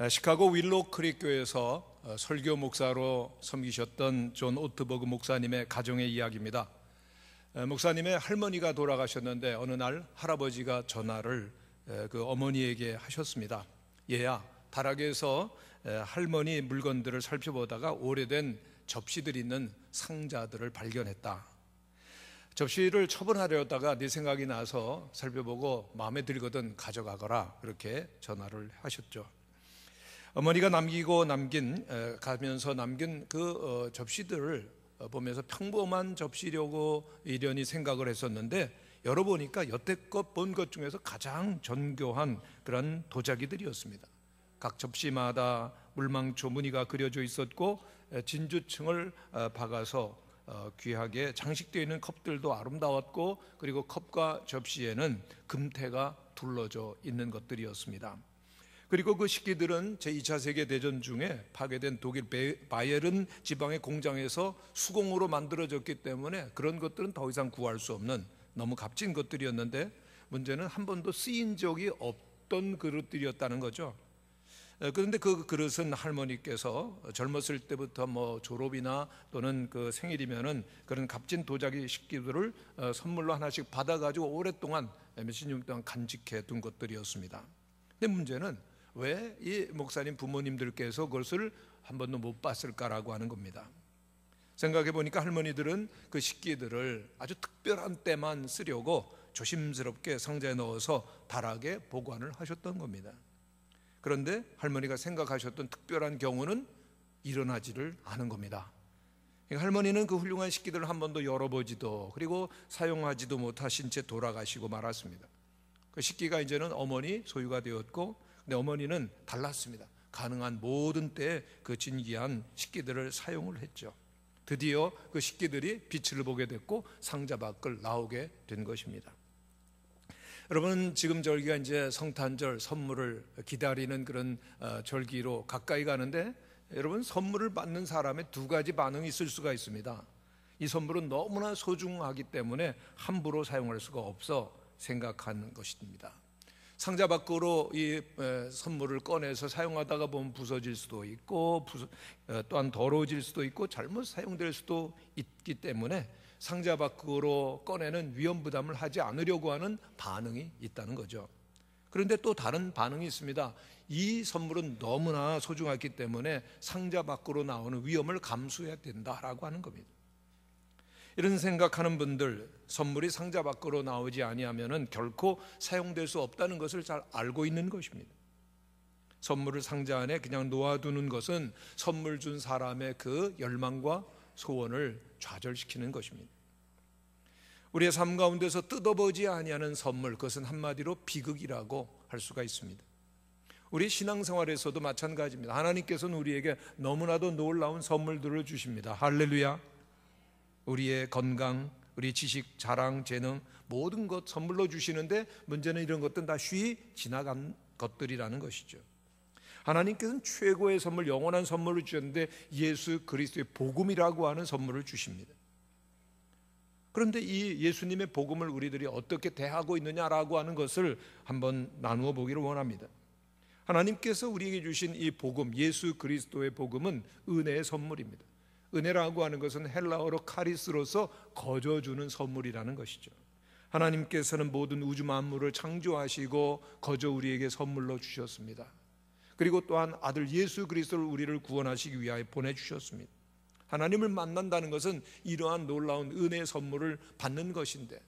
시카고 윌로우 크릭 교회에서 설교 목사로 섬기셨던 존 오트버그 목사님의 가정의 이야기입니다. 목사님의 할머니가 돌아가셨는데 어느 날 할아버지가 전화를 그 어머니에게 하셨습니다. 얘야, 다락에서 할머니 물건들을 살펴보다가 오래된 접시들 있는 상자들을 발견했다. 접시를 처분하려다가 네 생각이 나서 살펴보고 마음에 들거든 가져가거라, 그렇게 전화를 하셨죠. 어머니가 가면서 남긴 그 접시들을 보면서 평범한 접시려고 이련히 생각을 했었는데, 열어보니까 여태껏 본 것 중에서 가장 정교한 그런 도자기들이었습니다. 각 접시마다 물망초 무늬가 그려져 있었고, 진주층을 박아서 귀하게 장식되어 있는 컵들도 아름다웠고, 그리고 컵과 접시에는 금태가 둘러져 있는 것들이었습니다. 그리고 그 식기들은 제2차 세계대전 중에 파괴된 독일 바이에른 지방의 공장에서 수공으로 만들어졌기 때문에 그런 것들은 더 이상 구할 수 없는 너무 값진 것들이었는데, 문제는 한 번도 쓰인 적이 없던 그릇들이었다는 거죠. 그런데 그 그릇은 할머니께서 젊었을 때부터 졸업이나 또는 그 생일이면은 그런 값진 도자기 식기들을 선물로 하나씩 받아가지고 오랫동안 몇십 년 동안 간직해 둔 것들이었습니다. 근데 문제는 왜 이 목사님 부모님들께서 그것을 한 번도 못 봤을까라고 하는 겁니다. 생각해 보니까 할머니들은 그 식기들을 아주 특별한 때만 쓰려고 조심스럽게 상자에 넣어서 다락에 보관을 하셨던 겁니다. 그런데 할머니가 생각하셨던 특별한 경우는 일어나지를 않은 겁니다. 할머니는 그 훌륭한 식기들을 한 번도 열어보지도 그리고 사용하지도 못하신 채 돌아가시고 말았습니다. 그 식기가 이제는 어머니 소유가 되었고, 근데 어머니는 달랐습니다. 가능한 모든 때에 그 진귀한 식기들을 사용을 했죠. 드디어 그 식기들이 빛을 보게 됐고 상자 밖을 나오게 된 것입니다. 여러분, 지금 절기가 이제 성탄절 선물을 기다리는 그런 절기로 가까이 가는데, 여러분, 선물을 받는 사람의 두 가지 반응이 있을 수가 있습니다. 이 선물은 너무나 소중하기 때문에 함부로 사용할 수가 없어 생각하는 것입니다. 상자 밖으로 이 선물을 꺼내서 사용하다가 보면 부서질 수도 있고, 또한 더러워질 수도 있고, 잘못 사용될 수도 있기 때문에 상자 밖으로 꺼내는 위험 부담을 하지 않으려고 하는 반응이 있다는 거죠. 그런데 또 다른 반응이 있습니다. 이 선물은 너무나 소중하기 때문에 상자 밖으로 나오는 위험을 감수해야 된다라고 하는 겁니다. 이런 생각하는 분들, 선물이 상자 밖으로 나오지 아니하면은 결코 사용될 수 없다는 것을 잘 알고 있는 것입니다. 선물을 상자 안에 그냥 놓아두는 것은 선물 준 사람의 그 열망과 소원을 좌절시키는 것입니다. 우리의 삶 가운데서 뜯어보지 아니하는 선물, 그것은 한마디로 비극이라고 할 수가 있습니다. 우리 신앙생활에서도 마찬가지입니다. 하나님께서는 우리에게 너무나도 놀라운 선물들을 주십니다. 할렐루야. 우리의 건강, 우리 지식, 자랑, 재능, 모든 것 선물로 주시는데, 문제는 이런 것들은 다 쉬이 지나간 것들이라는 것이죠. 하나님께서는 최고의 선물, 영원한 선물을 주셨는데 예수 그리스도의 복음이라고 하는 선물을 주십니다. 그런데 이 예수님의 복음을 우리들이 어떻게 대하고 있느냐라고 하는 것을 한번 나누어 보기를 원합니다. 하나님께서 우리에게 주신 이 복음, 예수 그리스도의 복음은 은혜의 선물입니다. 은혜라고 하는 것은 헬라어로 카리스로서 거저주는 선물이라는 것이죠. 하나님께서는 모든 우주 만물을 창조하시고 거저 우리에게 선물로 주셨습니다. 그리고 또한 아들 예수 그리스도를 우리를 구원하시기 위하여 보내주셨습니다. 하나님을 만난다는 것은 이러한 놀라운 은혜의 선물을 받는 것인데,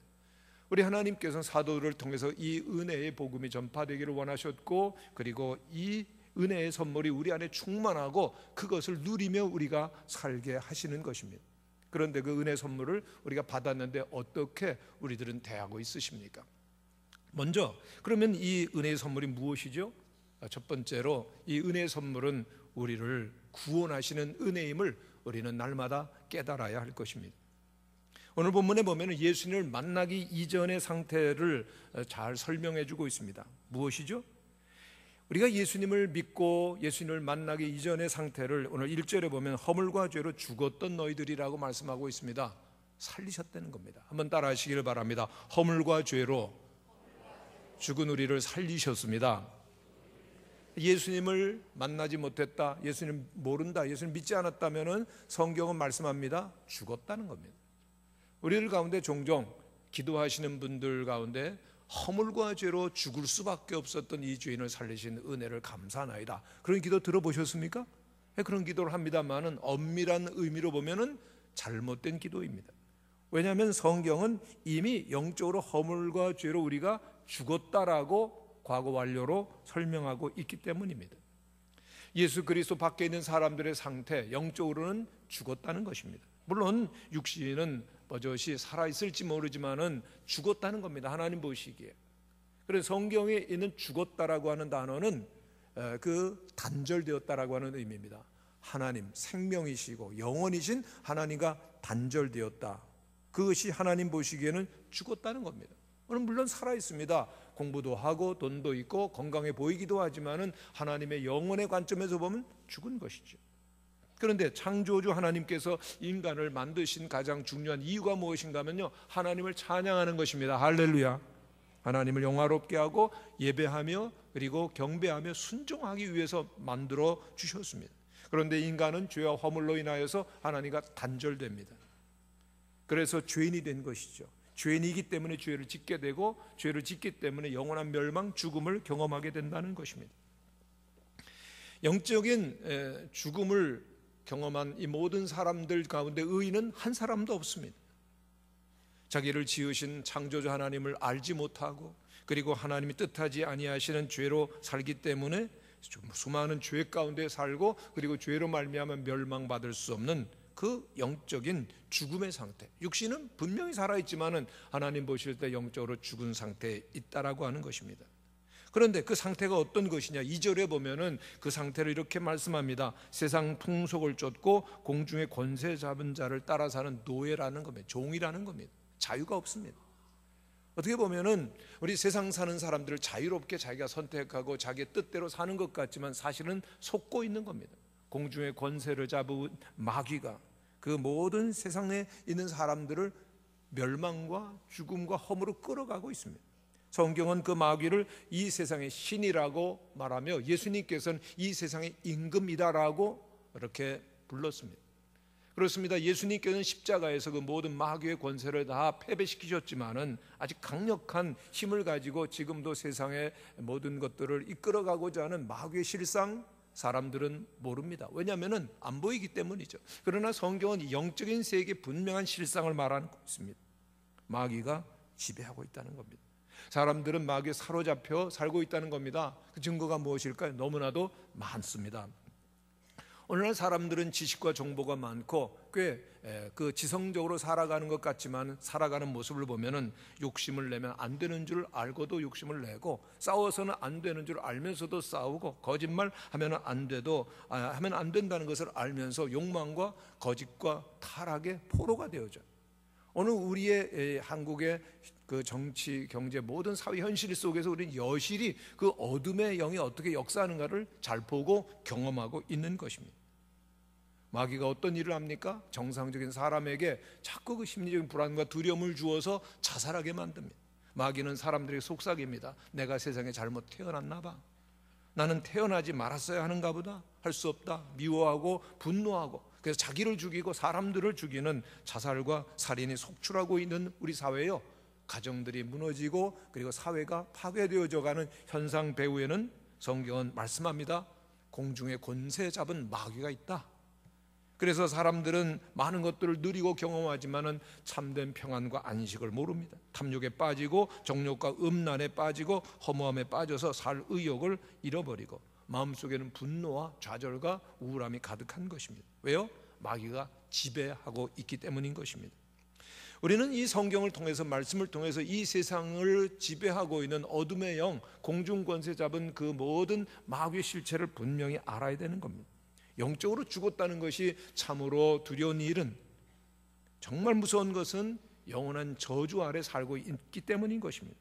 우리 하나님께서는 사도들을 통해서 이 은혜의 복음이 전파되기를 원하셨고, 그리고 이 은혜의 선물이 우리 안에 충만하고 그것을 누리며 우리가 살게 하시는 것입니다. 그런데 그 은혜 선물을 우리가 받았는데 어떻게 우리들은 대하고 있으십니까? 먼저, 그러면 이 은혜의 선물이 무엇이죠? 첫 번째로, 이 은혜의 선물은 우리를 구원하시는 은혜임을 우리는 날마다 깨달아야 할 것입니다. 오늘 본문에 보면 예수님을 만나기 이전의 상태를 잘 설명해 주고 있습니다. 무엇이죠? 우리가 예수님을 믿고 예수님을 만나기 이전의 상태를 오늘 1절에 보면 허물과 죄로 죽었던 너희들이라고 말씀하고 있습니다. 살리셨다는 겁니다. 한번 따라 하시기를 바랍니다. 허물과 죄로 죽은 우리를 살리셨습니다. 예수님을 만나지 못했다, 예수님 모른다, 예수님 믿지 않았다면은 성경은 말씀합니다. 죽었다는 겁니다. 우리들 가운데 종종 기도하시는 분들 가운데 허물과 죄로 죽을 수밖에 없었던 이 죄인을 살리신 은혜를 감사하나이다, 그런 기도 들어보셨습니까? 그런 기도를 합니다만은 엄밀한 의미로 보면은 잘못된 기도입니다. 왜냐하면 성경은 이미 영적으로 허물과 죄로 우리가 죽었다라고 과거 완료로 설명하고 있기 때문입니다. 예수 그리스도 밖에 있는 사람들의 상태, 영적으로는 죽었다는 것입니다. 물론 육신은 버젓이 살아있을지 모르지만은 죽었다는 겁니다. 하나님 보시기에. 그래서 성경에 있는 죽었다라고 하는 단어는 그 단절되었다라고 하는 의미입니다. 하나님, 생명이시고 영원이신 하나님과 단절되었다, 그것이 하나님 보시기에는 죽었다는 겁니다. 오늘 물론 살아있습니다. 공부도 하고 돈도 있고 건강해 보이기도 하지만은 하나님의 영혼의 관점에서 보면 죽은 것이죠. 그런데 창조주 하나님께서 인간을 만드신 가장 중요한 이유가 무엇인가 하면요, 하나님을 찬양하는 것입니다. 할렐루야. 하나님을 영화롭게 하고 예배하며 그리고 경배하며 순종하기 위해서 만들어 주셨습니다. 그런데 인간은 죄와 허물로 인하여서 하나님과 단절됩니다. 그래서 죄인이 된 것이죠. 죄인이기 때문에 죄를 짓게 되고, 죄를 짓기 때문에 영원한 멸망, 죽음을 경험하게 된다는 것입니다. 영적인 죽음을 경험한 이 모든 사람들 가운데 의인은 한 사람도 없습니다. 자기를 지으신 창조주 하나님을 알지 못하고, 그리고 하나님이 뜻하지 아니하시는 죄로 살기 때문에 수많은 죄 가운데 살고, 그리고 죄로 말미암아 멸망받을 수 없는 그 영적인 죽음의 상태. 육신은 분명히 살아있지만은 하나님 보실 때 영적으로 죽은 상태에 있다라고 하는 것입니다. 그런데 그 상태가 어떤 것이냐, 2절에 보면은 그 상태를 이렇게 말씀합니다. 세상 풍속을 쫓고 공중의 권세 잡은 자를 따라 사는 노예라는 겁니다. 종이라는 겁니다. 자유가 없습니다. 어떻게 보면은 우리 세상 사는 사람들을 자유롭게 자기가 선택하고 자기의 뜻대로 사는 것 같지만 사실은 속고 있는 겁니다. 공중의 권세를 잡은 마귀가 그 모든 세상에 있는 사람들을 멸망과 죽음과 허물로 끌어가고 있습니다. 성경은 그 마귀를 이 세상의 신이라고 말하며 예수님께서는 이 세상의 임금이다라고 이렇게 불렀습니다. 그렇습니다. 예수님께서는 십자가에서 그 모든 마귀의 권세를 다 패배시키셨지만은 아직 강력한 힘을 가지고 지금도 세상의 모든 것들을 이끌어가고자 하는 마귀의 실상, 사람들은 모릅니다. 왜냐하면 안 보이기 때문이죠. 그러나 성경은 영적인 세계의 분명한 실상을 말하고 있습니다. 마귀가 지배하고 있다는 겁니다. 사람들은 마귀에 사로잡혀 살고 있다는 겁니다. 그 증거가 무엇일까요? 너무나도 많습니다. 오늘날 사람들은 지식과 정보가 많고 꽤 그 지성적으로 살아가는 것 같지만 살아가는 모습을 보면은 욕심을 내면 안 되는 줄 알고도 욕심을 내고, 싸워서는 안 되는 줄 알면서도 싸우고, 거짓말 하면 하면 안 된다는 것을 알면서 욕망과 거짓과 타락의 포로가 되어져. 오늘 우리의 한국의 그 정치, 경제, 모든 사회 현실 속에서 우리는 여실히 그 어둠의 영이 어떻게 역사하는가를 잘 보고 경험하고 있는 것입니다. 마귀가 어떤 일을 합니까? 정상적인 사람에게 자꾸 그 심리적인 불안과 두려움을 주어서 자살하게 만듭니다. 마귀는 사람들의 속삭입니다. 내가 세상에 잘못 태어났나 봐. 나는 태어나지 말았어야 하는가 보다. 할 수 없다. 미워하고 분노하고, 그래서 자기를 죽이고 사람들을 죽이는 자살과 살인이 속출하고 있는 우리 사회요, 가정들이 무너지고 그리고 사회가 파괴되어져 가는 현상 배후에는 성경은 말씀합니다. 공중에 권세 잡은 마귀가 있다. 그래서 사람들은 많은 것들을 누리고 경험하지만은 참된 평안과 안식을 모릅니다. 탐욕에 빠지고 정욕과 음란에 빠지고 허무함에 빠져서 살 의욕을 잃어버리고 마음속에는 분노와 좌절과 우울함이 가득한 것입니다. 왜요? 마귀가 지배하고 있기 때문인 것입니다. 우리는 이 성경을 통해서, 말씀을 통해서 이 세상을 지배하고 있는 어둠의 영, 공중 권세 잡은 그 모든 마귀의 실체를 분명히 알아야 되는 겁니다. 영적으로 죽었다는 것이 참으로 두려운 일은, 정말 무서운 것은 영원한 저주 아래 살고 있기 때문인 것입니다.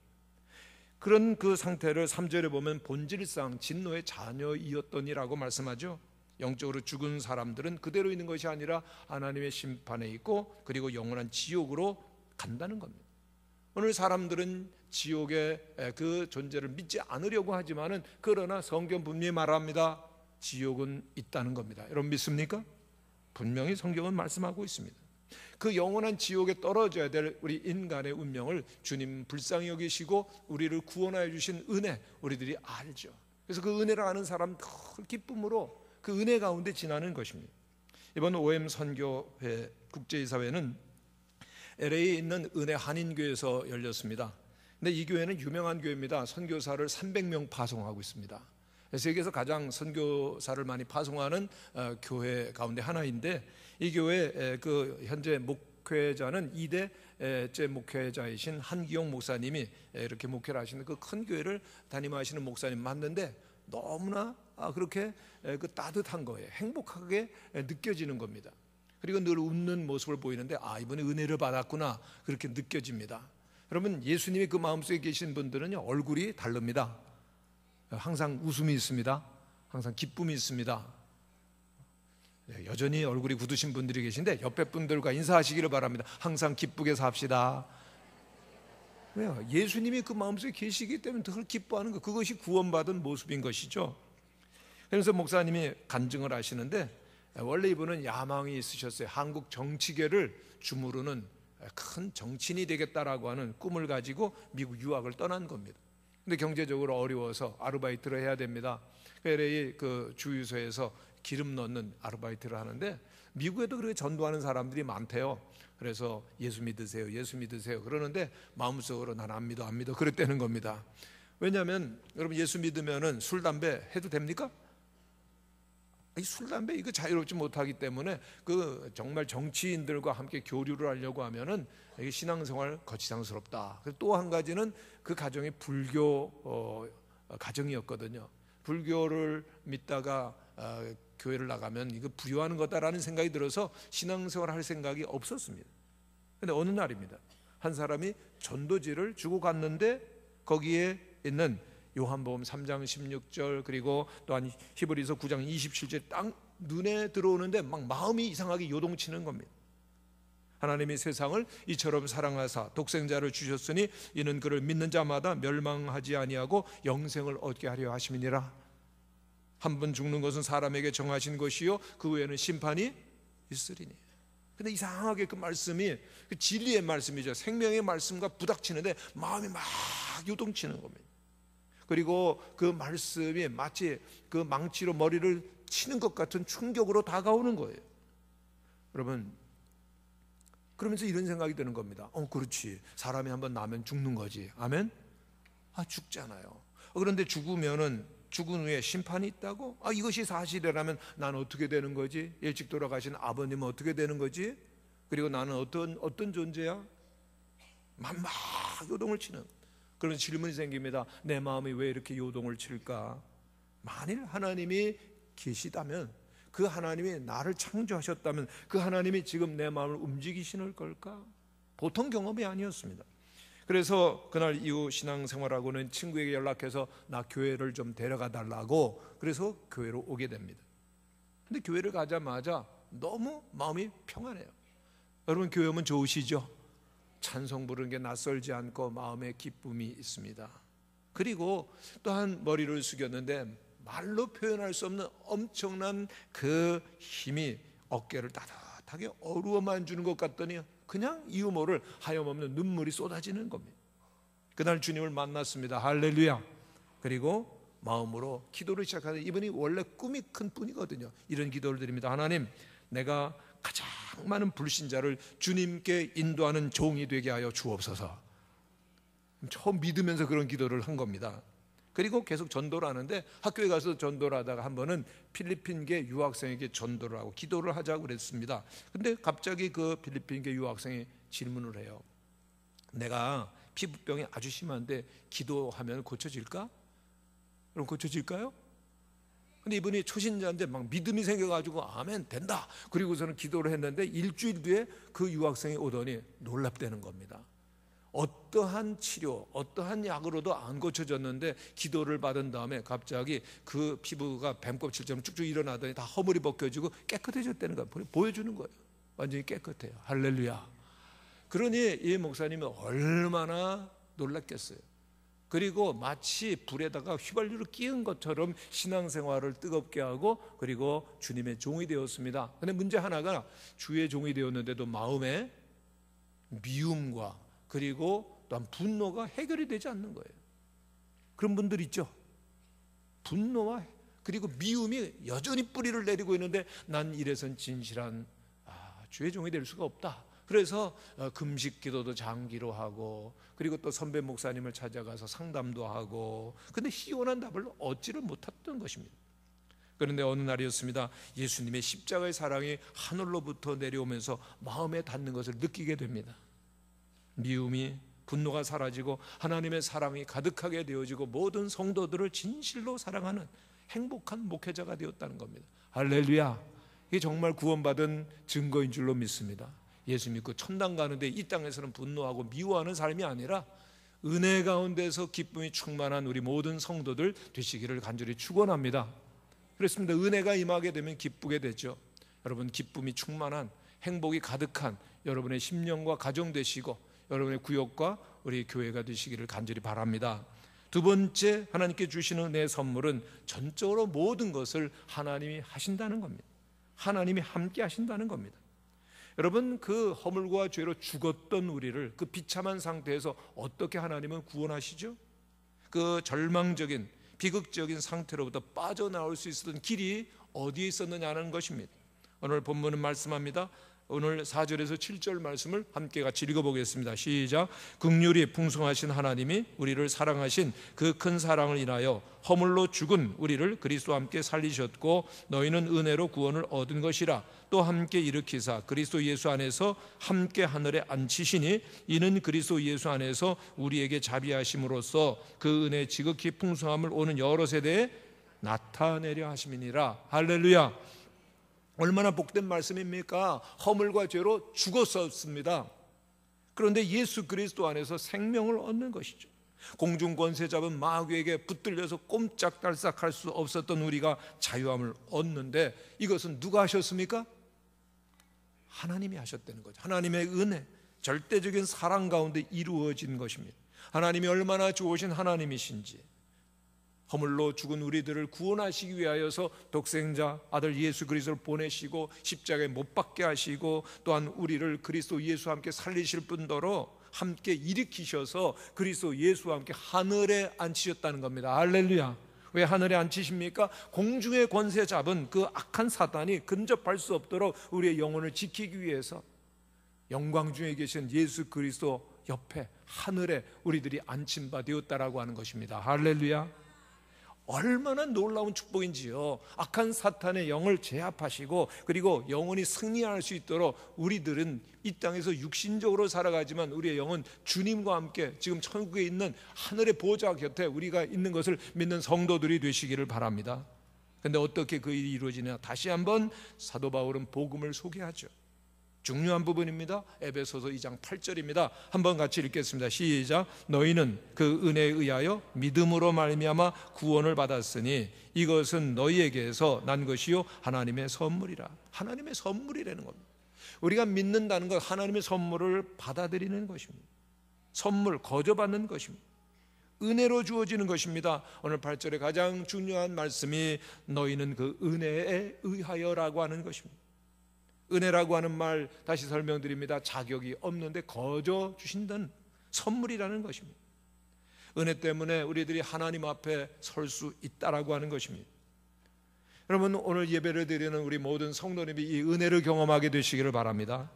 그런 그 상태를 3절에 보면 본질상 진노의 자녀이었더니라고 말씀하죠. 영적으로 죽은 사람들은 그대로 있는 것이 아니라 하나님의 심판에 있고 그리고 영원한 지옥으로 간다는 겁니다. 오늘 사람들은 지옥의 그 존재를 믿지 않으려고 하지만은 그러나 성경 분명히 말합니다. 지옥은 있다는 겁니다. 여러분 믿습니까? 분명히 성경은 말씀하고 있습니다. 그 영원한 지옥에 떨어져야 될 우리 인간의 운명을 주님 불쌍히 여기시고 우리를 구원하여 주신 은혜 우리들이 알죠. 그래서 그 은혜를 아는 사람 그 기쁨으로 그 은혜 가운데 지나는 것입니다. 이번 OM 선교회 국제이사회는 LA에 있는 은혜 한인교회에서 열렸습니다. 근데 이 교회는 유명한 교회입니다. 선교사를 300명 파송하고 있습니다. 세계에서 가장 선교사를 많이 파송하는 교회 가운데 하나인데, 이 교회 그 현재 목회자는 2대째 목회자이신 한기용 목사님이 이렇게 목회를 하시는 그 큰 교회를 담임하시는 목사님 맞는데, 너무나 그렇게 그 따뜻한 거예요. 행복하게 느껴지는 겁니다. 그리고 늘 웃는 모습을 보이는데 이번에 은혜를 받았구나 그렇게 느껴집니다. 여러분, 예수님이 그 마음속에 계신 분들은요, 얼굴이 다릅니다. 항상 웃음이 있습니다. 항상 기쁨이 있습니다. 여전히 얼굴이 굳으신 분들이 계신데 옆에 분들과 인사하시기를 바랍니다. 항상 기쁘게 삽시다. 왜요? 예수님이 그 마음속에 계시기 때문에 더 기뻐하는 것, 그것이 구원받은 모습인 것이죠. 그래서 목사님이 간증을 하시는데, 원래 이분은 야망이 있으셨어요. 한국 정치계를 주무르는 큰 정치인이 되겠다라고 하는 꿈을 가지고 미국 유학을 떠난 겁니다. 근데 경제적으로 어려워서 아르바이트를 해야 됩니다. LA 그 주유소에서 기름 넣는 아르바이트를 하는데, 미국에도 그렇게 전도하는 사람들이 많대요. 그래서 예수 믿으세요, 예수 믿으세요 그러는데 마음속으로 난 안 믿어, 안 믿어 그랬다는 겁니다. 왜냐하면 여러분, 예수 믿으면은 술 담배 해도 됩니까? 술 담배 이거 자유롭지 못하기 때문에 그 정말 정치인들과 함께 교류를 하려고 하면은 이게 신앙생활 거치장스럽다. 또 한 가지는 그 가정이 불교 가정이었거든요. 불교를 믿다가 교회를 나가면 이거 부유하는 거다라는 생각이 들어서 신앙생활 할 생각이 없었습니다. 근데 어느 날입니다. 한 사람이 전도지를 주고 갔는데 거기에 있는 요한복음 3장 16절 그리고 또한 히브리서 9장 27절 딱 눈에 들어오는데 막 마음이 이상하게 요동치는 겁니다. 하나님이 세상을 이처럼 사랑하사 독생자를 주셨으니 이는 그를 믿는 자마다 멸망하지 아니하고 영생을 얻게 하려 하심이니라. 한 번 죽는 것은 사람에게 정하신 것이요 그 후에는 심판이 있으리니. 근데 이상하게 그 말씀이 그 진리의 말씀이죠. 생명의 말씀과 부닥치는데 마음이 막 요동치는 겁니다. 그리고 그 말씀이 마치 그 망치로 머리를 치는 것 같은 충격으로 다가오는 거예요. 여러분, 그러면서 이런 생각이 드는 겁니다. 그렇지, 사람이 한번 나면 죽는 거지. 아멘? 죽잖아요. 그런데 죽으면은 죽은 후에 심판이 있다고? 이것이 사실이라면 나는 어떻게 되는 거지? 일찍 돌아가신 아버님은 어떻게 되는 거지? 그리고 나는 어떤 존재야? 막 요동을 치는 그런 질문이 생깁니다. 내 마음이 왜 이렇게 요동을 칠까? 만일 하나님이 계시다면, 그 하나님이 나를 창조하셨다면 그 하나님이 지금 내 마음을 움직이시는 걸까? 보통 경험이 아니었습니다. 그래서 그날 이후 신앙생활하고는 친구에게 연락해서 나 교회를 좀 데려가 달라고, 그래서 교회로 오게 됩니다. 근데 교회를 가자마자 너무 마음이 평안해요. 여러분, 교회 오면 좋으시죠? 찬송 부르는 게 낯설지 않고 마음에 기쁨이 있습니다. 그리고 또한 머리를 숙였는데 말로 표현할 수 없는 엄청난 그 힘이 어깨를 따뜻하게 어루어만 주는 것 같더니 그냥 이유 모를 하염없는 눈물이 쏟아지는 겁니다. 그날 주님을 만났습니다. 할렐루야. 그리고 마음으로 기도를 시작하는, 이분이 원래 꿈이 큰 분이거든요. 이런 기도를 드립니다. 하나님, 내가 가장 많은 불신자를 주님께 인도하는 종이 되게 하여 주옵소서. 처음 믿으면서 그런 기도를 한 겁니다. 그리고 계속 전도를 하는데, 학교에 가서 전도를 하다가 한 번은 필리핀계 유학생에게 전도를 하고 기도를 하자고 그랬습니다. 근데 갑자기 그 필리핀계 유학생이 질문을 해요. 내가 피부병이 아주 심한데 기도하면 고쳐질까? 그럼 고쳐질까요? 근데 이분이 초신자인데 막 믿음이 생겨가지고 아멘 된다. 그리고서는 기도를 했는데 일주일 뒤에 그 유학생이 오더니 놀랍다는 겁니다. 어떠한 치료, 어떠한 약으로도 안 고쳐졌는데 기도를 받은 다음에 갑자기 그 피부가 뱀껍질처럼 쭉쭉 일어나더니 다 허물이 벗겨지고 깨끗해졌다는 거예요. 보여주는 거예요. 완전히 깨끗해요. 할렐루야. 그러니 이 목사님은 얼마나 놀랐겠어요. 그리고 마치 불에다가 휘발유를 끼운 것처럼 신앙생활을 뜨겁게 하고 그리고 주님의 종이 되었습니다. 그런데 문제 하나가 주의 종이 되었는데도 마음에 미움과 그리고 또한 분노가 해결이 되지 않는 거예요. 그런 분들 있죠. 분노와 그리고 미움이 여전히 뿌리를 내리고 있는데 난 이래선 진실한 주의 종이 될 수가 없다. 그래서 금식 기도도 장기로 하고 그리고 또 선배 목사님을 찾아가서 상담도 하고 근데 희원한 답을 얻지를 못했던 것입니다. 그런데 어느 날이었습니다. 예수님의 십자가의 사랑이 하늘로부터 내려오면서 마음에 닿는 것을 느끼게 됩니다. 미움이 분노가 사라지고 하나님의 사랑이 가득하게 되어지고 모든 성도들을 진실로 사랑하는 행복한 목회자가 되었다는 겁니다. 할렐루야. 이게 정말 구원받은 증거인 줄로 믿습니다. 예수 믿고 천당 가는데 이 땅에서는 분노하고 미워하는 삶이 아니라 은혜 가운데서 기쁨이 충만한 우리 모든 성도들 되시기를 간절히 축원합니다. 그렇습니다. 은혜가 임하게 되면 기쁘게 되죠. 여러분 기쁨이 충만한 행복이 가득한 여러분의 심령과 가정 되시고 여러분의 구역과 우리 교회가 되시기를 간절히 바랍니다. 두 번째 하나님께 주시는 은혜의 선물은 전적으로 모든 것을 하나님이 하신다는 겁니다. 하나님이 함께 하신다는 겁니다. 여러분 그 허물과 죄로 죽었던 우리를 그 비참한 상태에서 어떻게 하나님은 구원하시죠? 그 절망적인 비극적인 상태로부터 빠져나올 수 있었던 길이 어디에 있었느냐는 것입니다. 오늘 본문은 말씀합니다. 오늘 4절에서 7절 말씀을 함께 같이 읽어보겠습니다. 시작. 긍휼이 풍성하신 하나님이 우리를 사랑하신 그 큰 사랑을 인하여 허물로 죽은 우리를 그리스도와 함께 살리셨고 너희는 은혜로 구원을 얻은 것이라. 또 함께 일으키사 그리스도 예수 안에서 함께 하늘에 앉히시니 이는 그리스도 예수 안에서 우리에게 자비하심으로써 그 은혜 지극히 풍성함을 오는 여러 세대에 나타내려 하심이니라. 할렐루야. 얼마나 복된 말씀입니까? 허물과 죄로 죽었었습니다. 그런데 예수 그리스도 안에서 생명을 얻는 것이죠. 공중 권세 잡은 마귀에게 붙들려서 꼼짝달싹할 수 없었던 우리가 자유함을 얻는데 이것은 누가 하셨습니까? 하나님이 하셨다는 거죠. 하나님의 은혜, 절대적인 사랑 가운데 이루어진 것입니다. 하나님이 얼마나 좋으신 하나님이신지 허물로 죽은 우리들을 구원하시기 위하여서 독생자 아들 예수 그리스도를 보내시고 십자가에 못 박게 하시고 또한 우리를 그리스도 예수와 함께 살리실 뿐더러 함께 일으키셔서 그리스도 예수와 함께 하늘에 앉히셨다는 겁니다. 할렐루야. 왜 하늘에 앉히십니까? 공중의 권세 잡은 그 악한 사단이 근접할 수 없도록 우리의 영혼을 지키기 위해서 영광 중에 계신 예수 그리스도 옆에 하늘에 우리들이 앉힌 바 되었다라고 하는 것입니다. 할렐루야. 얼마나 놀라운 축복인지요. 악한 사탄의 영을 제압하시고 그리고 영혼이 승리할 수 있도록 우리들은 이 땅에서 육신적으로 살아가지만 우리의 영은 주님과 함께 지금 천국에 있는 하늘의 보좌 곁에 우리가 있는 것을 믿는 성도들이 되시기를 바랍니다. 그런데 어떻게 그 일이 이루어지냐? 다시 한번 사도 바울은 복음을 소개하죠. 중요한 부분입니다. 에베소서 2장 8절입니다. 한번 같이 읽겠습니다. 시작. 너희는 그 은혜에 의하여 믿음으로 말미암아 구원을 받았으니 이것은 너희에게서 난 것이요 하나님의 선물이라. 하나님의 선물이라는 겁니다. 우리가 믿는다는 것 하나님의 선물을 받아들이는 것입니다. 선물, 거저받는 것입니다. 은혜로 주어지는 것입니다. 오늘 8절에 가장 중요한 말씀이 너희는 그 은혜에 의하여라고 하는 것입니다. 은혜라고 하는 말 다시 설명드립니다. 자격이 없는데 거저 주신다는 선물이라는 것입니다. 은혜 때문에 우리들이 하나님 앞에 설 수 있다라고 하는 것입니다. 여러분 오늘 예배를 드리는 우리 모든 성도님이 이 은혜를 경험하게 되시기를 바랍니다.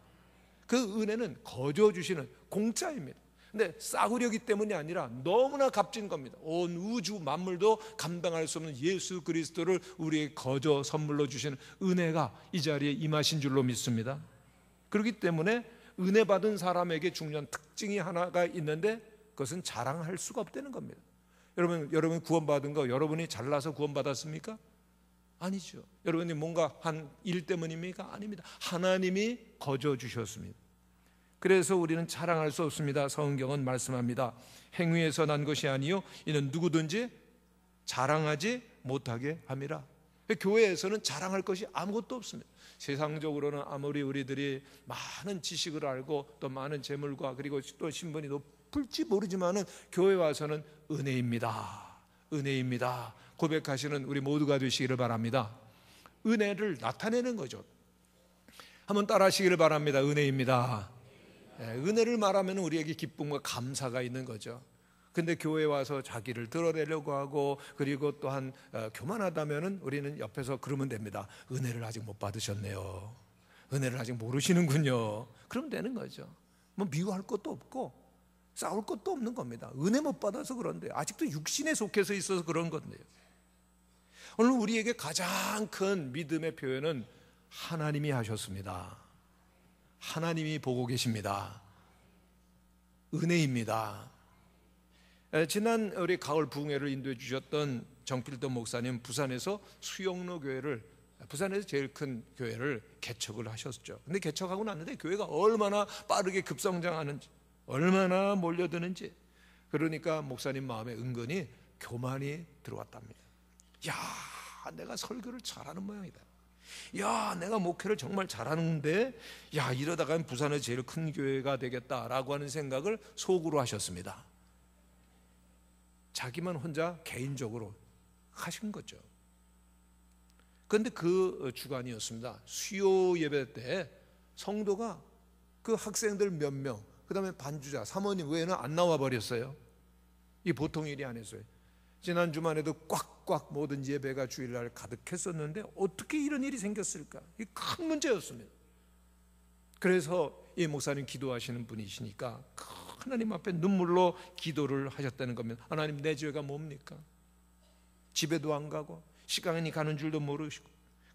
그 은혜는 거저 주시는 공짜입니다. 근데 싸구려기 때문이 아니라 너무나 값진 겁니다. 온 우주 만물도 감당할 수 없는 예수 그리스도를 우리에게 거저 선물로 주시는 은혜가 이 자리에 임하신 줄로 믿습니다. 그렇기 때문에 은혜 받은 사람에게 중요한 특징이 하나가 있는데 그것은 자랑할 수가 없다는 겁니다. 여러분 구원받은 거 여러분이 잘나서 구원받았습니까? 아니죠. 여러분이 뭔가 한 일 때문입니까? 아닙니다. 하나님이 거저 주셨습니다. 그래서 우리는 자랑할 수 없습니다. 성경은 말씀합니다. 행위에서 난 것이 아니요 이는 누구든지 자랑하지 못하게 함이라. 교회에서는 자랑할 것이 아무것도 없습니다. 세상적으로는 아무리 우리들이 많은 지식을 알고 또 많은 재물과 그리고 또 신분이 높을지 모르지만은 교회 와서는 은혜입니다. 은혜입니다. 고백하시는 우리 모두가 되시기를 바랍니다. 은혜를 나타내는 거죠. 한번 따라 하시기를 바랍니다. 은혜입니다. 은혜를 말하면 우리에게 기쁨과 감사가 있는 거죠. 근데 교회에 와서 자기를 드러내려고 하고 그리고 또한 교만하다면은 우리는 옆에서 그러면 됩니다. 은혜를 아직 못 받으셨네요. 은혜를 아직 모르시는군요. 그러면 되는 거죠. 뭐 미워할 것도 없고 싸울 것도 없는 겁니다. 은혜 못 받아서 그런데 아직도 육신에 속해서 있어서 그런 건데요. 오늘 우리에게 가장 큰 믿음의 표현은 하나님이 하셨습니다. 하나님이 보고 계십니다. 은혜입니다. 지난 우리 가을 부흥회를 인도해 주셨던 정필돈 목사님 부산에서 수영로 교회를 부산에서 제일 큰 교회를 개척을 하셨죠. 근데 개척하고 났는데 교회가 얼마나 빠르게 급성장하는지 얼마나 몰려드는지 그러니까 목사님 마음에 은근히 교만이 들어왔답니다. 야, 내가 설교를 잘하는 모양이다. 야, 내가 목회를 정말 잘하는데 야, 이러다가는 부산의 제일 큰 교회가 되겠다라고 하는 생각을 속으로 하셨습니다. 자기만 혼자 개인적으로 하신 거죠. 그런데 그 주간이었습니다. 수요 예배 때 성도가 그 학생들 몇 명, 그 다음에 반주자, 사모님 외에는 안 나와 버렸어요. 이 보통 일이 아니었어요. 지난 주말에도 꽉꽉 모든 예배가 주일날 가득했었는데 어떻게 이런 일이 생겼을까? 이 큰 문제였습니다. 그래서 이 목사님 기도하시는 분이시니까 하나님 앞에 눈물로 기도를 하셨다는 겁니다. 하나님, 내 죄가 뭡니까? 집에도 안 가고 시간이 가는 줄도 모르시고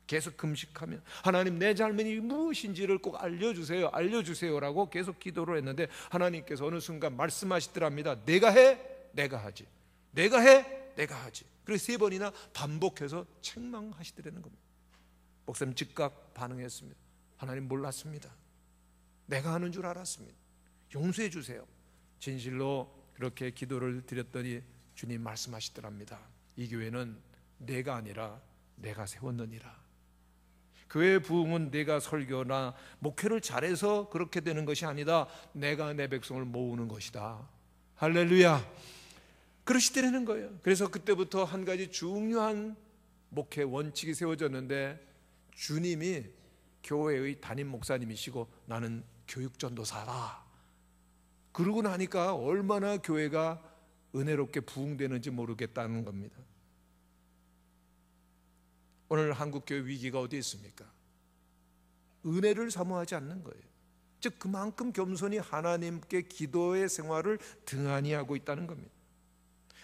계속 금식하면 하나님, 내 잘못이 무엇인지를 꼭 알려주세요, 알려주세요라고 계속 기도를 했는데 하나님께서 어느 순간 말씀하시더랍니다. 내가 해, 내가 하지. 내가 해, 내가 하지. 그래서 3번이나 반복해서 책망하시더라는 겁니다. 목사님 즉각 반응했습니다. 하나님, 몰랐습니다. 내가 하는 줄 알았습니다. 용서해 주세요. 진실로 그렇게 기도를 드렸더니 주님 말씀하시더랍니다. 이 교회는 내가 아니라 내가 세웠느니라. 교회의 부흥은 내가 설교나 목회를 잘해서 그렇게 되는 것이 아니다. 내가 내 백성을 모으는 것이다. 할렐루야. 그러시더라는 거예요. 그래서 그때부터 한 가지 중요한 목회 원칙이 세워졌는데 주님이 교회의 담임 목사님이시고 나는 교육전도사다. 그러고 나니까 얼마나 교회가 은혜롭게 부흥되는지 모르겠다는 겁니다. 오늘 한국교회 위기가 어디 있습니까? 은혜를 사모하지 않는 거예요. 즉 그만큼 겸손히 하나님께 기도의 생활을 등한히 하고 있다는 겁니다.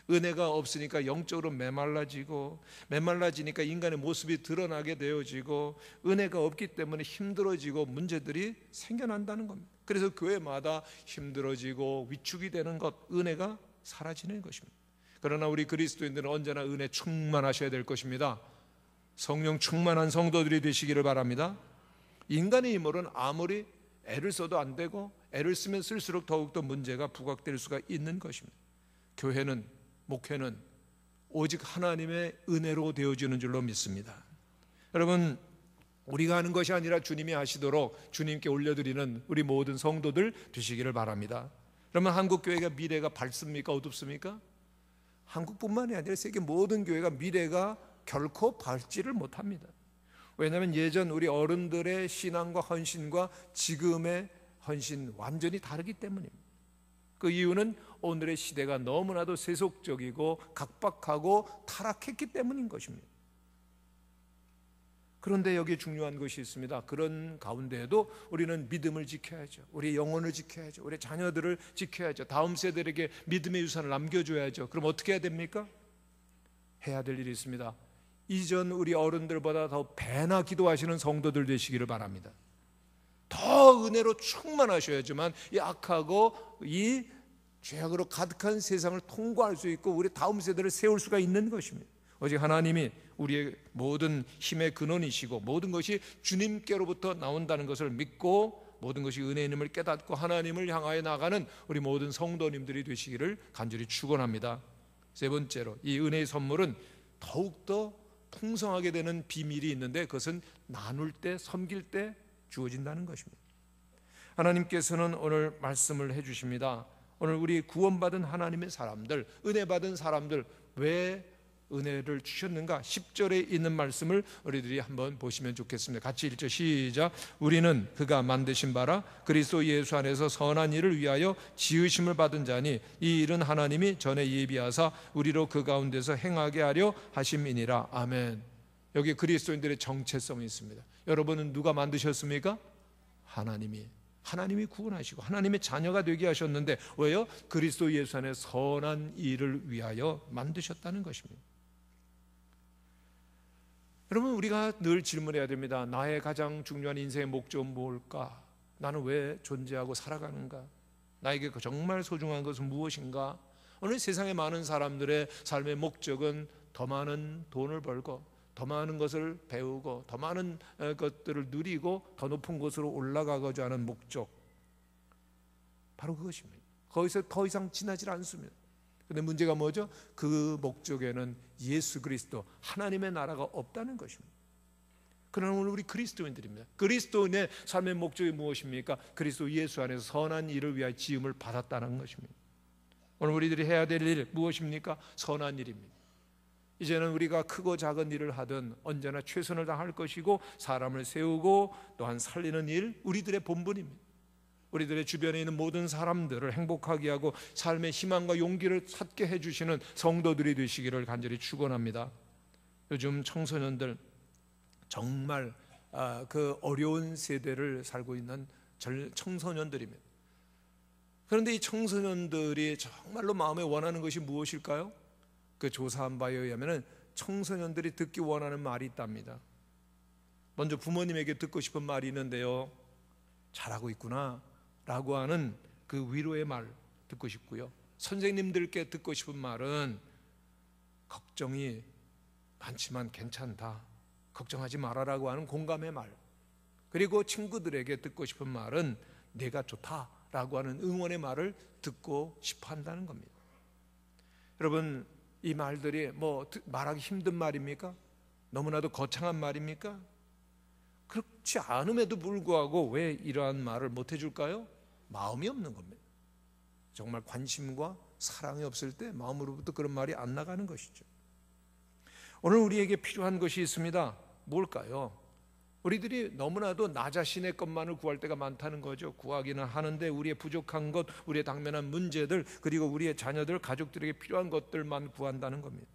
은혜가 없으니까 영적으로 메말라지니까 인간의 모습이 드러나게 되어지고 은혜가 없기 때문에 힘들어지고 문제들이 생겨난다는 겁니다. 그래서 교회마다 힘들어지고 위축이 되는 것, 은혜가 사라지는 것입니다. 그러나 우리 그리스도인들은 언제나 은혜 충만하셔야 될 것입니다. 성령 충만한 성도들이 되시기를 바랍니다. 인간의 힘으로는 아무리 애를 써도 안 되고 애를 쓰면 쓸수록 더욱더 문제가 부각될 수가 있는 것입니다. 교회는, 목회는 오직 하나님의 은혜로 되어지는 줄로 믿습니다. 여러분, 우리가 하는 것이 아니라 주님이 하시도록 주님께 올려드리는 우리 모든 성도들 되시기를 바랍니다. 그러면 한국교회가 미래가 밝습니까? 어둡습니까? 한국뿐만이 아니라 세계 모든 교회가 미래가 결코 밝지를 못합니다. 왜냐하면 예전 우리 어른들의 신앙과 헌신과 지금의 헌신 완전히 다르기 때문입니다. 그 이유는 오늘의 시대가 너무나도 세속적이고 각박하고 타락했기 때문인 것입니다. 그런데 여기에 중요한 것이 있습니다. 그런 가운데에도 우리는 믿음을 지켜야죠. 우리 영혼을 지켜야죠. 우리 자녀들을 지켜야죠. 다음 세대에게 믿음의 유산을 남겨줘야죠. 그럼 어떻게 해야 됩니까? 해야 될 일이 있습니다. 이전 우리 어른들보다 더 배나 기도하시는 성도들 되시기를 바랍니다. 더 은혜로 충만하셔야지만 이 악하고 이 죄악으로 가득한 세상을 통과할 수 있고 우리 다음 세대를 세울 수가 있는 것입니다. 오직 하나님이 우리의 모든 힘의 근원이시고 모든 것이 주님께로부터 나온다는 것을 믿고 모든 것이 은혜임을 깨닫고 하나님을 향하여 나가는 우리 모든 성도님들이 되시기를 간절히 축원합니다. 세 번째로, 이 은혜의 선물은 더욱더 풍성하게 되는 비밀이 있는데 그것은 나눌 때, 섬길 때 주어진다는 것입니다. 하나님께서는 오늘 말씀을 해주십니다. 오늘 우리 구원받은 하나님의 사람들, 은혜 받은 사람들, 왜 은혜를 주셨는가? 10절에 있는 말씀을 우리들이 한번 보시면 좋겠습니다. 같이 읽죠. 시작. 우리는 그가 만드신 바라 그리스도 예수 안에서 선한 일을 위하여 지으심을 받은 자니 이 일은 하나님이 전에 예비하사 우리로 그 가운데서 행하게 하려 하심이니라. 아멘. 여기 그리스도인들의 정체성이 있습니다. 여러분은 누가 만드셨습니까? 하나님이 구원하시고 하나님의 자녀가 되게 하셨는데 왜요? 그리스도 예수 안에 선한 일을 위하여 만드셨다는 것입니다. 여러분, 우리가 늘 질문해야 됩니다. 나의 가장 중요한 인생의 목적은 뭘까? 나는 왜 존재하고 살아가는가? 나에게 정말 소중한 것은 무엇인가? 오늘 세상의 많은 사람들의 삶의 목적은 더 많은 돈을 벌고 더 많은 것을 배우고 더 많은 것들을 누리고 더 높은 곳으로 올라가고자 하는 목적, 바로 그것입니다. 거기서 더 이상 지나질 않습니다. 그런데 문제가 뭐죠? 그 목적에는 예수 그리스도 하나님의 나라가 없다는 것입니다. 그러나 오늘 우리 그리스도인들입니다. 그리스도인의 삶의 목적이 무엇입니까? 그리스도 예수 안에서 선한 일을 위하여 지음을 받았다는 것입니다. 오늘 우리들이 해야 될 일 무엇입니까? 선한 일입니다. 이제는 우리가 크고 작은 일을 하든 언제나 최선을 다할 것이고 사람을 세우고 또한 살리는 일, 우리들의 본분입니다. 우리들의 주변에 있는 모든 사람들을 행복하게 하고 삶의 희망과 용기를 찾게 해주시는 성도들이 되시기를 간절히 축원합니다. 요즘 청소년들 정말 그 어려운 세대를 살고 있는 청소년들입니다. 그런데 이 청소년들이 정말로 마음에 원하는 것이 무엇일까요? 그 조사한 바에 의하면 청소년들이 듣기 원하는 말이 있답니다. 먼저 부모님에게 듣고 싶은 말이 있는데요, 잘하고 있구나 라고 하는 그 위로의 말 듣고 싶고요, 선생님들께 듣고 싶은 말은 걱정이 많지만 괜찮다, 걱정하지 말아라고 하는 공감의 말, 그리고 친구들에게 듣고 싶은 말은 내가 좋다라고 하는 응원의 말을 듣고 싶어 한다는 겁니다. 여러분, 이 말들이 말하기 힘든 말입니까? 너무나도 거창한 말입니까? 그렇지 않음에도 불구하고 왜 이러한 말을 못 해줄까요? 마음이 없는 겁니다. 정말 관심과 사랑이 없을 때 마음으로부터 그런 말이 안 나가는 것이죠. 오늘 우리에게 필요한 것이 있습니다. 뭘까요? 우리들이 너무나도 나 자신의 것만을 구할 때가 많다는 거죠. 구하기는 하는데 우리의 부족한 것, 우리의 당면한 문제들, 그리고 우리의 자녀들, 가족들에게 필요한 것들만 구한다는 겁니다.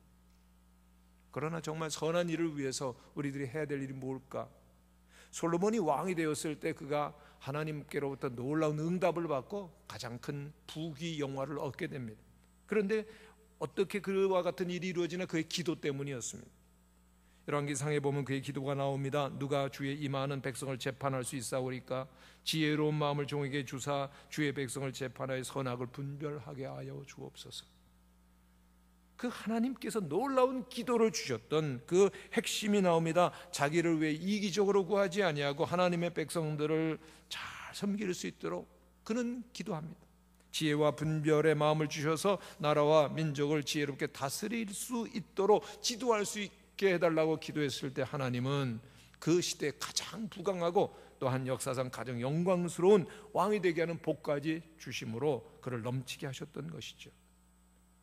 그러나 정말 선한 일을 위해서 우리들이 해야 될 일이 뭘까? 솔로몬이 왕이 되었을 때 그가 하나님께로부터 놀라운 응답을 받고 가장 큰 부귀 영화를 얻게 됩니다. 그런데 어떻게 그와 같은 일이 이루어지나? 그의 기도 때문이었습니다. 열왕기상에 보면 그의 기도가 나옵니다. 누가 주의 임하는 백성을 재판할 수 있사오리까? 지혜로운 마음을 종에게 주사 주의 백성을 재판하여 선악을 분별하게 하여 주옵소서. 그 하나님께서 놀라운 기도를 주셨던 그 핵심이 나옵니다. 자기를 위해 이기적으로 구하지 아니하고 하나님의 백성들을 잘 섬길 수 있도록 그는 기도합니다. 지혜와 분별의 마음을 주셔서 나라와 민족을 지혜롭게 다스릴 수 있도록 지도할 수 있게 해달라고 기도했을 때 하나님은 그 시대에 가장 부강하고 또한 역사상 가장 영광스러운 왕이 되게 하는 복까지 주심으로 그를 넘치게 하셨던 것이죠.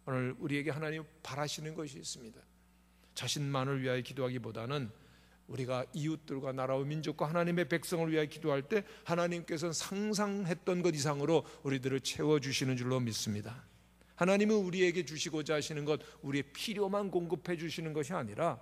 오늘 우리에게 하나님 바라시는 것이 있습니다. 자신만을 위하여 기도하기보다는 우리가 이웃들과 나라와 민족과 하나님의 백성을 위하여 기도할 때 하나님께서는 상상했던 것 이상으로 우리들을 채워주시는 줄로 믿습니다. 하나님은 우리에게 주시고자 하시는 것, 우리의 필요만 공급해 주시는 것이 아니라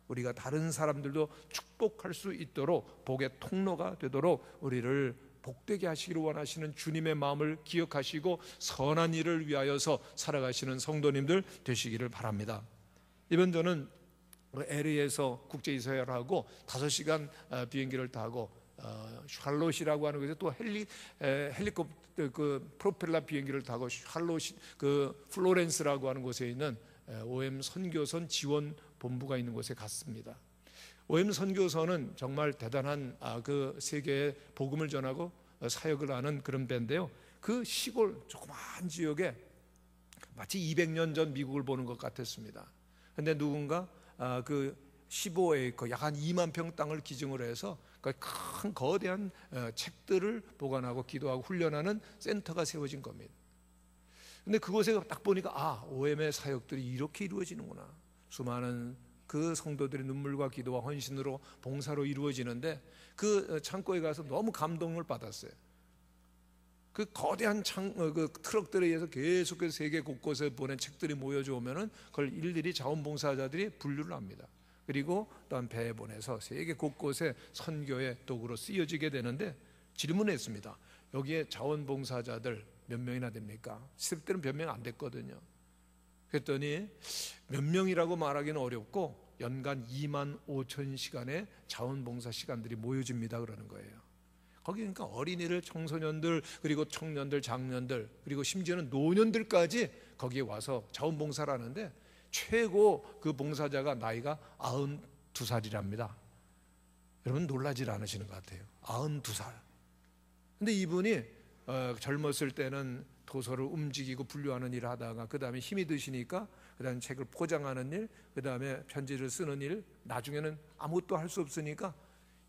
우리가 다른 사람들도 축복할 수 있도록 복의 통로가 되도록 우리를 복되게 하시기를 원하시는 주님의 마음을 기억하시고 선한 일을 위하여서 살아가시는 성도님들 되시기를 바랍니다. 이번 저는 LA에서 국제이사회를 하고 5시간 비행기를 타고 샬롯이라고 하는 곳에 또 헬리콥터 그 프로펠러 비행기를 타고 샬롯 그 플로렌스라고 하는 곳에 있는 OM 선교선 지원 본부가 있는 곳에 갔습니다. OM 선교선은 정말 대단한 그 세계에 복음을 전하고 사역을 하는 그런 배인데요. 그 시골 조그만 지역에 마치 200년 전 미국을 보는 것 같았습니다. 그런데 누군가 그 15에이커 약 한 2만 평 땅을 기증을 해서 큰 거대한 책들을 보관하고 기도하고 훈련하는 센터가 세워진 겁니다. 근데 그곳에 딱 보니까 OM의 사역들이 이렇게 이루어지는구나. 수많은 그 성도들의 눈물과 기도와 헌신으로 봉사로 이루어지는데 그 창고에 가서 너무 감동을 받았어요. 그 거대한 그 트럭들에 의해서 계속해서 세계 곳곳에 보낸 책들이 모여져 오면은 그걸 일일이 자원봉사자들이 분류를 합니다. 그리고 또한 배에 보내서 세계 곳곳에 선교의 도구로 쓰여지게 되는데 질문했습니다. 여기에 자원봉사자들 몇 명이나 됩니까? 10대 때는 몇 명 안 됐거든요. 그랬더니 몇 명이라고 말하기는 어렵고 연간 2만 5천 시간의 자원봉사 시간들이 모여집니다 그러는 거예요. 거기 그러니까 어린이들, 청소년들, 그리고 청년들, 장년들, 그리고 심지어는 노년들까지 거기에 와서 자원봉사를 하는데 최고 그 봉사자가 나이가 92살이랍니다. 여러분 놀라질 않으시는 것 같아요. 92살. 근데 이분이 젊었을 때는 도서를 움직이고 분류하는 일을 하다가 그 다음에 힘이 드시니까 그 다음에 책을 포장하는 일, 그 다음에 편지를 쓰는 일, 나중에는 아무것도 할 수 없으니까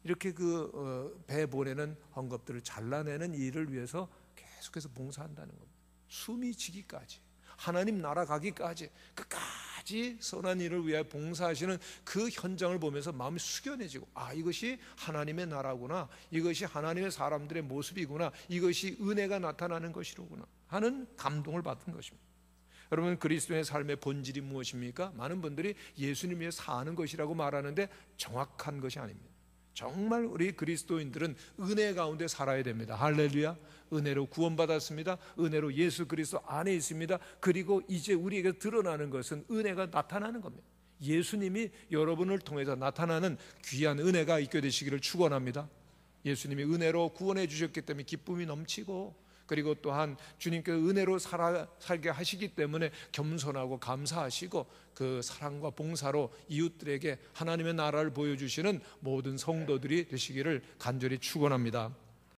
이렇게 그 배 보내는 헝겊들을 잘라내는 일을 위해서 계속해서 봉사한다는 겁니다. 숨이 지기까지, 하나님 나라 가기까지 끝까지 선한 일을 위하여 봉사하시는 그 현장을 보면서 마음이 숙연해지고 이것이 하나님의 나라구나, 이것이 하나님의 사람들의 모습이구나, 이것이 은혜가 나타나는 것이로구나 하는 감동을 받은 것입니다. 여러분, 그리스도의 삶의 본질이 무엇입니까? 많은 분들이 예수님 위해 사는 것이라고 말하는데 정확한 것이 아닙니다. 정말 우리 그리스도인들은 은혜 가운데 살아야 됩니다. 할렐루야. 은혜로 구원받았습니다. 은혜로 예수 그리스도 안에 있습니다. 그리고 이제 우리에게 드러나는 것은 은혜가 나타나는 겁니다. 예수님이 여러분을 통해서 나타나는 귀한 은혜가 있게 되시기를 축원합니다. 예수님이 은혜로 구원해 주셨기 때문에 기쁨이 넘치고, 그리고 또한 주님께서 은혜로 살게 하시기 때문에 겸손하고 감사하시고 그 사랑과 봉사로 이웃들에게 하나님의 나라를 보여주시는 모든 성도들이 되시기를 간절히 축원합니다.